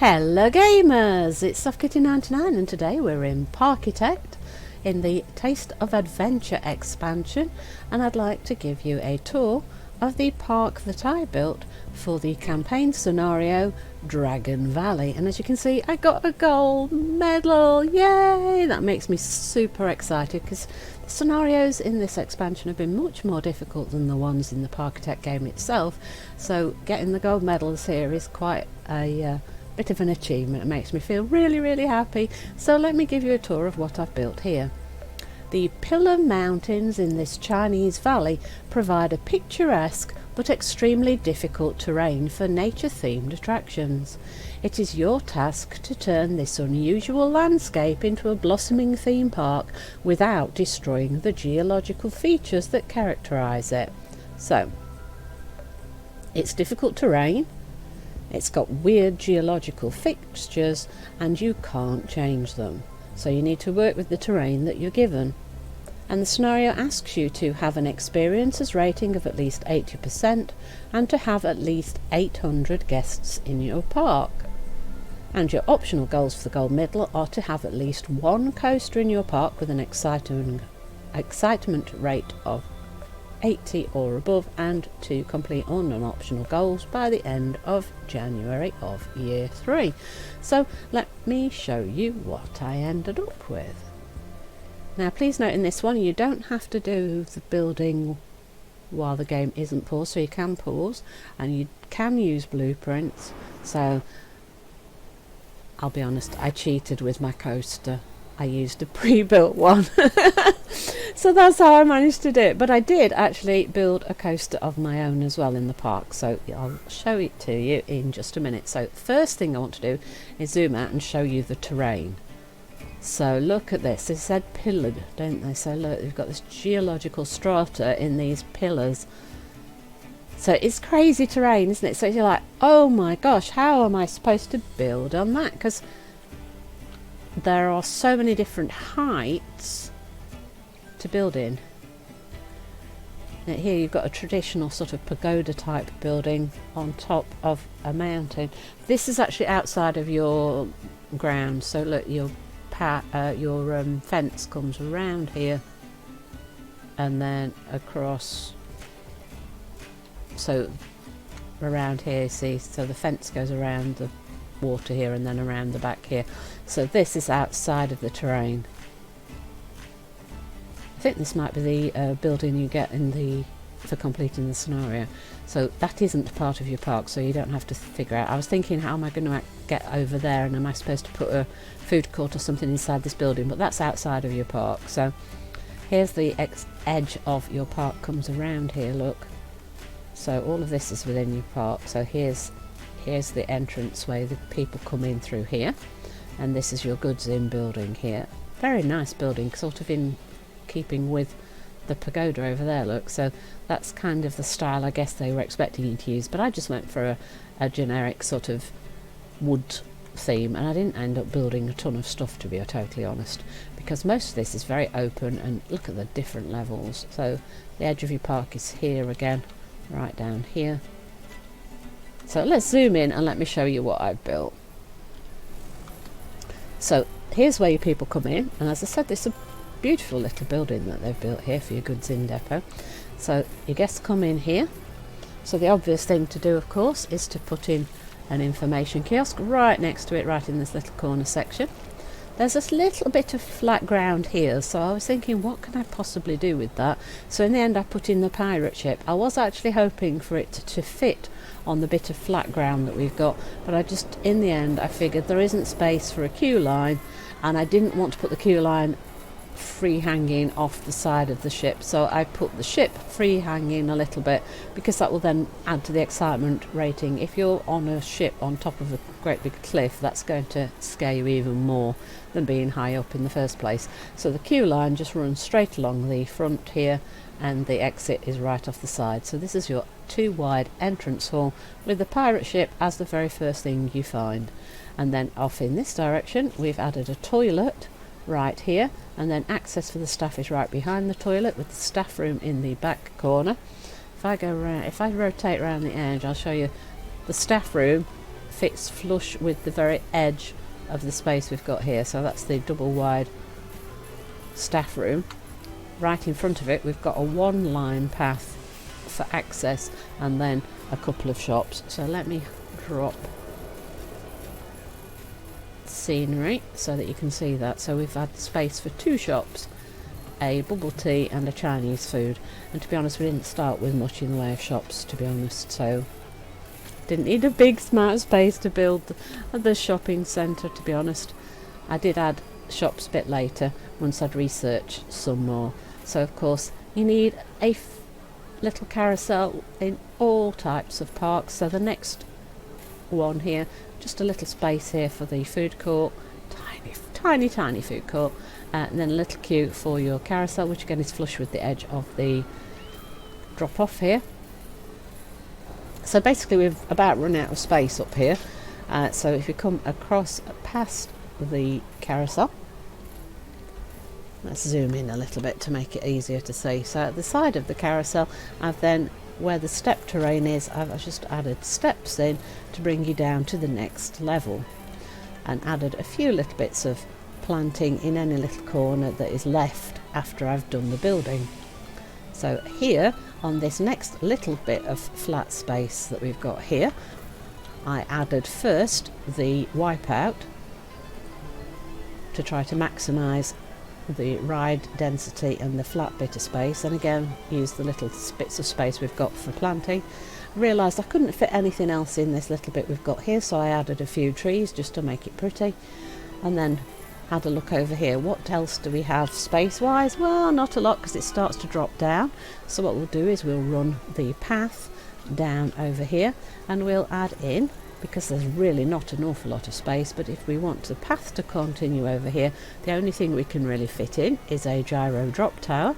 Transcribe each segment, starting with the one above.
Hello gamers, it's SoftKitty99 and today we're in Parkitect in the Taste of Adventure expansion, and I'd like to give you a tour of the park that I built for the campaign scenario Dragon Valley. And as you can see, I got a gold medal, yay! That makes me super excited because the scenarios in this expansion have been much more difficult than the ones in the Parkitect game itself, so getting the gold medals here is quite a bit of an achievement. It makes me feel really happy. So let me give you a tour of what I've built here. The Pillar Mountains in this Chinese valley provide a picturesque but extremely difficult terrain for nature-themed attractions. It is your task to turn this unusual landscape into a blossoming theme park without destroying the geological features that characterize it. So, it's difficult terrain, it's got weird geological fixtures, and you can't change them. So you need to work with the terrain that you're given. And the scenario asks you to have an experiences rating of at least 80% and to have at least 800 guests in your park. And your optional goals for the gold medal are to have at least one coaster in your park with an excitement rate of 80 or above, and to complete all non-optional goals by the end of January of year 3. So let me show you what I ended up with. Now please note, in this one you don't have to do the building while the game isn't paused, so you can pause and you can use blueprints. So I'll be honest, I cheated with my coaster. I used a pre-built one. So that's how I managed to do it. But I did actually build a coaster of my own as well in the park, so I'll show it to you in just a minute. So first thing I want to do is zoom out and show you the terrain. So look at this. They said pillared, don't they? So look, you've got this geological strata in these pillars. So it's crazy terrain, isn't it? So you're like, oh my gosh, how am I supposed to build on that? Because there are so many different heights to build in. Now here you've got a traditional sort of pagoda type building on top of a mountain. This is actually outside of your ground. So look, your fence comes around here and then across. So around here, see, so the fence goes around the water here and then around the back here. So this is outside of the terrain. I think this might be the building you get for completing the scenario. So that isn't part of your park, so you don't have to figure out. I was thinking, how am I going to get over there, and am I supposed to put a food court or something inside this building? But that's outside of your park. So here's the edge of your park, comes around here, look. So all of this is within your park. So here's the entrance way the people come in through here, and this is your goods in building here. Very nice building, sort of in keeping with the pagoda over there, look. So that's kind of the style I guess they were expecting you to use, but I just went for a generic sort of wood theme, and I didn't end up building a ton of stuff, to be totally honest, because most of this is very open. And look at the different levels. So the edge of your park is here again, right down here. So let's zoom in and let me show you what I've built. So here's where your people come in, and as I said, this is a beautiful little building that they've built here for your goods in depot. So your guests come in here. So the obvious thing to do, of course, is to put in an information kiosk right next to it, right in this little corner section. There's this little bit of flat ground here, so I was thinking, what can I possibly do with that? So in the end I put in the pirate ship. I was actually hoping for it to fit on the bit of flat ground that we've got, but in the end I figured there isn't space for a queue line, and I didn't want to put the queue line free hanging off the side of the ship, so I put the ship free hanging a little bit, because that will then add to the excitement rating. If you're on a ship on top of a great big cliff, that's going to scare you even more than being high up in the first place. So the queue line just runs straight along the front here, and the exit is right off the side. So this is your 2 wide entrance hall with the pirate ship as the very first thing you find. And then off in this direction we've added a toilet right here, and then access for the staff is right behind the toilet, with the staff room in the back corner. If I rotate around the edge, I'll show you the staff room fits flush with the very edge of the space we've got here. So that's the double wide staff room. Right in front of it we've got a one line path for access and then a couple of shops. So let me drop scenery so that you can see that. So we've had space for two shops, a bubble tea and a Chinese food, and to be honest we didn't start with much in the way of shops, to be honest, so didn't need a big amount of space to build the shopping centre, to be honest. I did add shops a bit later once I'd researched some more. So of course you need a little carousel in all types of parks. So the next one here, just a little space here for the food court, tiny food court, and then a little queue for your carousel, which again is flush with the edge of the drop off here. So basically we've about run out of space up here, so if you come across past the carousel, let's zoom in a little bit to make it easier to see. So at the side of the carousel I've then, where the step terrain is, I've just added steps in to bring you down to the next level, and added a few little bits of planting in any little corner that is left after I've done the building. So here on this next little bit of flat space that we've got here, I added first the wipeout to try to maximise the ride density and the flat bit of space, and again use the little bits of space we've got for planting. Realised I couldn't fit anything else in this little bit we've got here, so I added a few trees just to make it pretty, and then had a look over here. What else do we have space wise? Well, not a lot, because it starts to drop down. So what we'll do is we'll run the path down over here, and we'll add in, because there's really not an awful lot of space, but if we want the path to continue over here, the only thing we can really fit in is a gyro drop tower.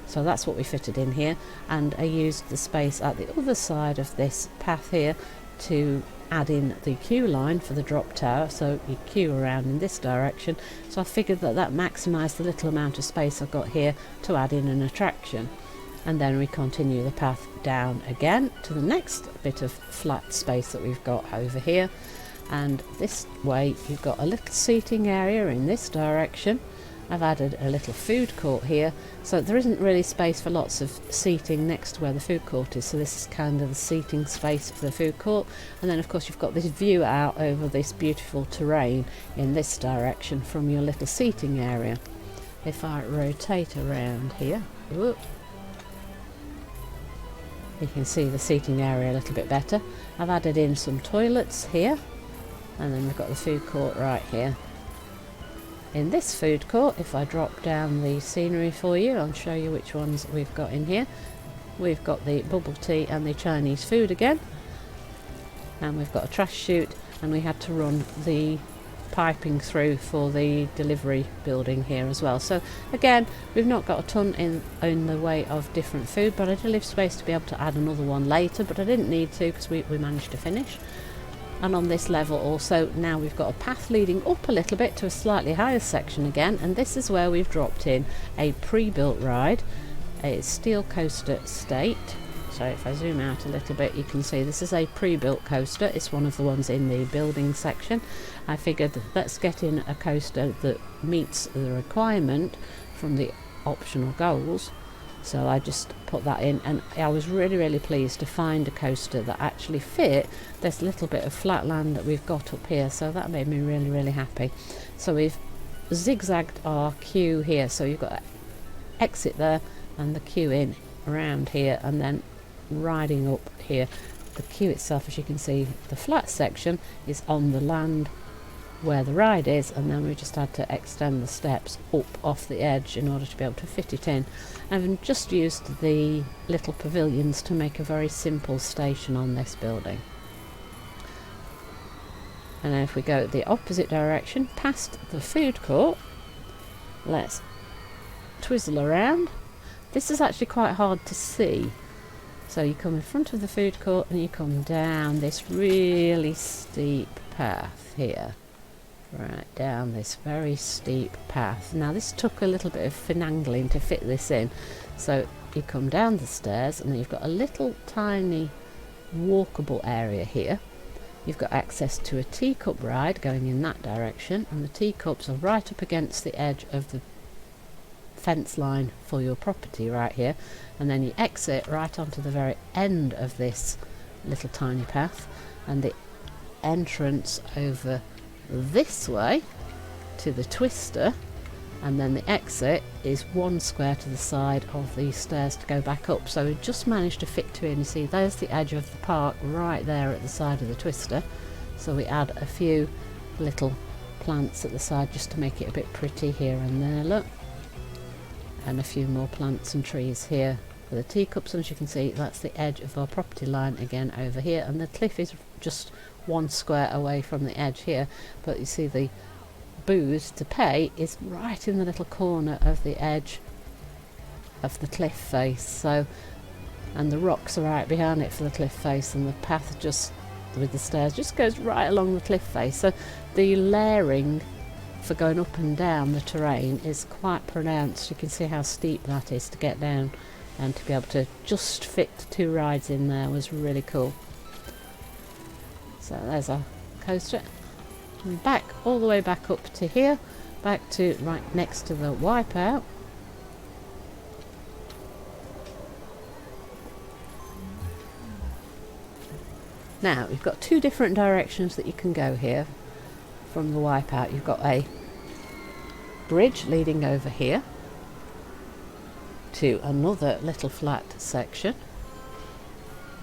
So that's what we fitted in here, and I used the space at the other side of this path here to add in the queue line for the drop tower, so you queue around in this direction. So I figured that maximised the little amount of space I've got here to add in an attraction, and then we continue the path down again to the next bit of flat space that we've got over here, and this way you've got a little seating area in this direction. I've added a little food court here, so there isn't really space for lots of seating next to where the food court is, so this is kind of the seating space for the food court. And then of course you've got this view out over this beautiful terrain in this direction from your little seating area. If I rotate around here, whoop, you can see the seating area a little bit better. I've added in some toilets here, and then we've got the food court right here. In this food court, if I drop down the scenery for you, I'll show you which ones we've got in here. We've got the bubble tea and the Chinese food again, and we've got a trash chute, and we had to run the piping through for the delivery building here as well. So again, we've not got a ton in the way of different food, but I did leave space to be able to add another one later, but I didn't need to because we managed to finish. And on this level also, now we've got a path leading up a little bit to a slightly higher section again, and this is where we've dropped in a pre-built ride, a steel coaster state. So if I zoom out a little bit, you can see this is a pre-built coaster. It's one of the ones in the building section. I figured let's get in a coaster that meets the requirement from the optional goals. So I just put that in, and I was really pleased to find a coaster that actually fit this little bit of flat land that we've got up here, so that made me really happy. So we've zigzagged our queue here, so you've got to exit there and the queue in around here, and then riding up here. The queue itself, as you can see, the flat section is on the land where the ride is, and then we just had to extend the steps up off the edge in order to be able to fit it in. I've just used the little pavilions to make a very simple station on this building. And then if we go the opposite direction past the food court, let's twizzle around. This is actually quite hard to see, so you come in front of the food court and you come down this really steep path here, right down this very steep path. Now this took a little bit of finagling to fit this in, so you come down the stairs and then you've got a little tiny walkable area here, you've got access to a teacup ride going in that direction, and the teacups are right up against the edge of the fence line for your property right here, and then you exit right onto the very end of this little tiny path, and the entrance over this way to the twister, and then the exit is one square to the side of the stairs to go back up. So we just managed to fit two in. You see there's the edge of the park right there at the side of the twister, so we add a few little plants at the side just to make it a bit pretty here and there, look, and a few more plants and trees here for the teacups. And as you can see, that's the edge of our property line again over here, and the cliff is just one square away from the edge here, but you see the booth to pay is right in the little corner of the edge of the cliff face. So, and the rocks are right behind it for the cliff face, and the path just with the stairs just goes right along the cliff face. So the layering for going up and down the terrain is quite pronounced. You can see how steep that is to get down, and to be able to just fit two rides in there was really cool. So there's our coaster, and back all the way back up to here, back to right next to the wipeout. Now you've got two different directions that you can go here from the wipeout. You've got a bridge leading over here to another little flat section.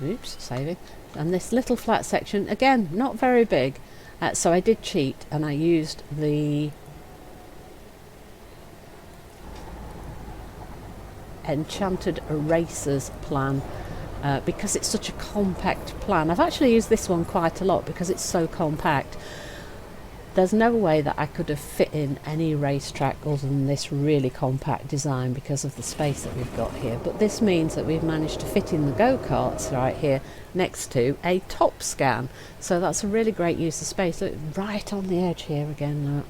Oops, saving. And this little flat section, again, not very big. So I did cheat, and I used the Enchanted Erasers plan because it's such a compact plan. I've actually used this one quite a lot because it's so compact. There's no way that I could have fit in any racetrack other than this really compact design because of the space that we've got here. But this means that we've managed to fit in the go-karts right here next to a top scan. So that's a really great use of space. Look, right on the edge here again, look.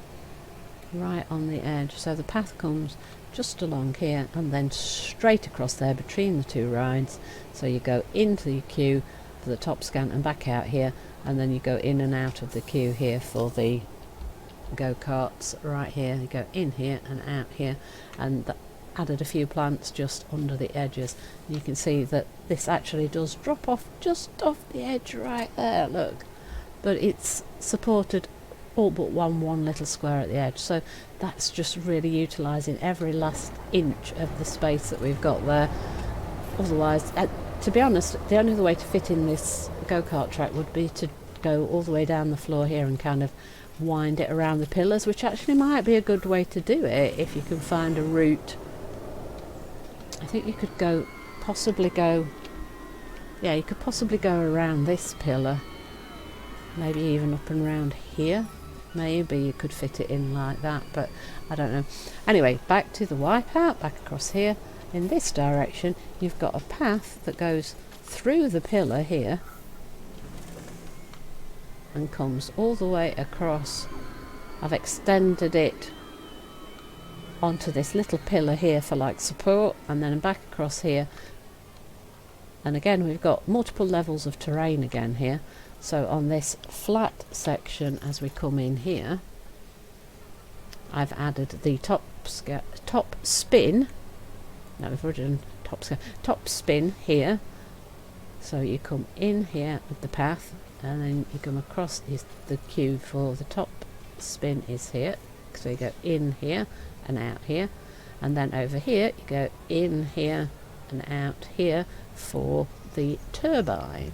Right on the edge. So the path comes just along here and then straight across there between the two rides. So you go into the queue for the top scan and back out here, and then you go in and out of the queue here for the go-karts right here. You go in here and out here, and added a few plants just under the edges. You can see that this actually does drop off just off the edge right there, look, but it's supported all but one little square at the edge, so that's just really utilising every last inch of the space that we've got there. Otherwise, to be honest, the only other way to fit in this go-kart track would be to go all the way down the floor here and kind of wind it around the pillars, which actually might be a good way to do it if you can find a route. I think you could possibly go around this pillar, maybe even up and round here. Maybe you could fit it in like that, but I don't know. Anyway, back to the wipeout, back across here. In this direction, you've got a path that goes through the pillar here and comes all the way across. I've extended it onto this little pillar here for like support, and then back across here. And again, we've got multiple levels of terrain again here. So on this flat section, as we come in here, I've added the top spin. No, we've already done top spin here. So you come in here with the path, and then you come across the queue for the top spin is here. So you go in here and out here, and then over here you go in here and out here for the turbine.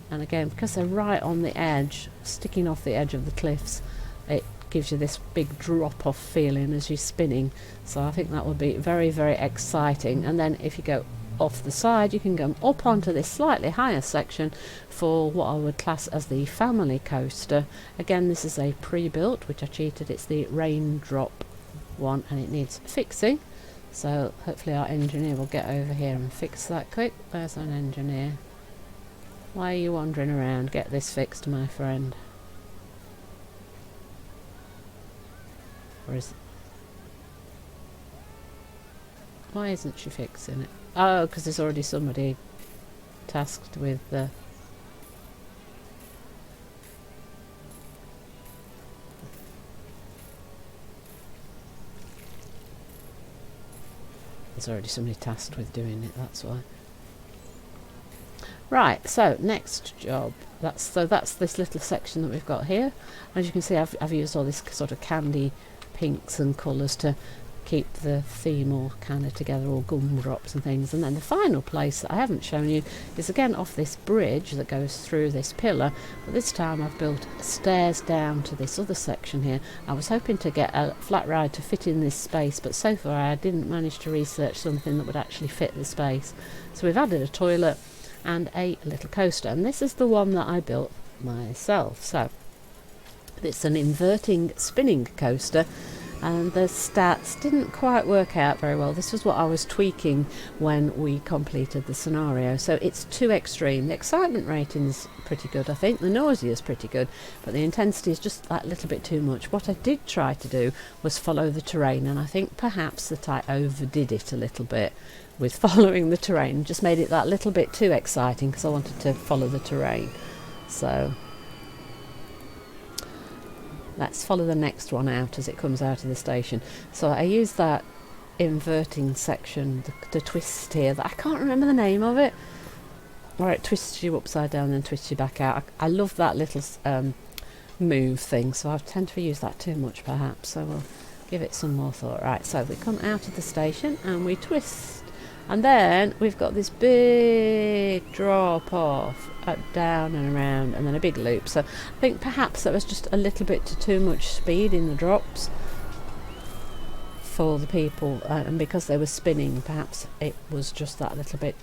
And again, because they're right on the edge, sticking off the edge of the cliffs, it gives you this big drop-off feeling as you're spinning. So I think that would be very, very exciting. And then if you go off the side, you can go up onto this slightly higher section for what I would class as the family coaster. Again, this is a pre-built, which I cheated. It's the raindrop one, and it needs fixing. So hopefully our engineer will get over here and fix that quick. There's an engineer. Why are you wandering around? Get this fixed, my friend. Or is... Why isn't she fixing it? Oh, because there's already somebody tasked with There's already somebody tasked with doing it, that's why. Right, so next job. That's this little section that we've got here. As you can see, I've used all this sort of candy pinks and colours to keep the theme all kind of together, all gumdrops and things. And then the final place that I haven't shown you is again off this bridge that goes through this pillar, but this time I've built stairs down to this other section here. I was hoping to get a flat ride to fit in this space, but so far I didn't manage to research something that would actually fit the space. So we've added a toilet and a little coaster, and this is the one that I built myself. So it's an inverting spinning coaster, and the stats didn't quite work out very well. This was what I was tweaking when we completed the scenario. So it's too extreme. The excitement rating's pretty good, I think. The nausea is pretty good, but the intensity is just that little bit too much. What I did try to do was follow the terrain, and I think perhaps that I overdid it a little bit with following the terrain. Just made it that little bit too exciting because I wanted to follow the terrain. So let's follow the next one out as it comes out of the station. So I use that inverting section, the twist here, that I can't remember the name of it, where it twists you upside down and twists you back out. I love that little move thing, so I tend to use that too much perhaps, so we'll give it some more thought. Right, so we come out of the station and we twist, and then we've got this big drop off, down and around, and then a big loop. So I think perhaps that was just a little bit too much speed in the drops for the people, and because they were spinning, perhaps it was just that little bit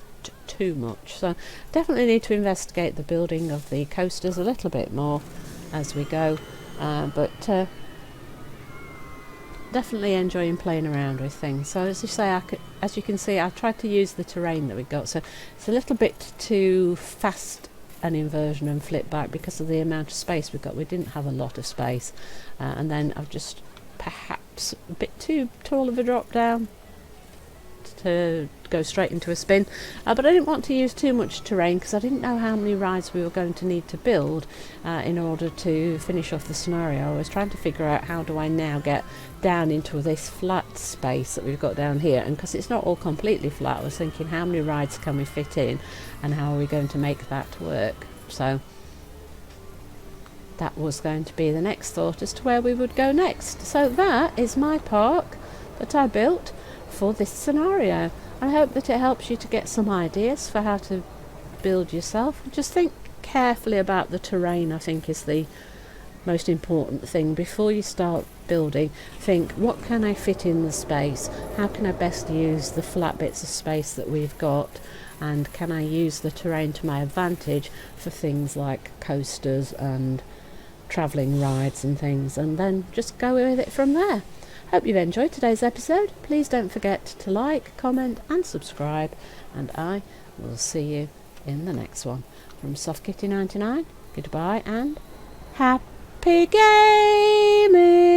too much. So definitely need to investigate the building of the coasters a little bit more as we go, but definitely enjoying playing around with things. So as you say, as you can see, I've tried to use the terrain that we got, so it's a little bit too fast an inversion and flip back because of the amount of space we've got. We didn't have a lot of space, and then I've just perhaps a bit too tall of a drop down to go straight into a spin, but I didn't want to use too much terrain because I didn't know how many rides we were going to need to build in order to finish off the scenario. I was trying to figure out how do I now get down into this flat space that we've got down here, and because it's not all completely flat, I was thinking how many rides can we fit in and how are we going to make that work. So that was going to be the next thought as to where we would go next. So that is my park that I built for this scenario. I hope that it helps you to get some ideas for how to build yourself. Just think carefully about the terrain, I think, is the most important thing. Before you start building, think, what can I fit in the space? How can I best use the flat bits of space that we've got? And can I use the terrain to my advantage for things like coasters and travelling rides and things? And then just go with it from there. Hope you've enjoyed today's episode. Please don't forget to like, comment and subscribe, and I will see you in the next one. From SoftKitty99, goodbye and happy gaming!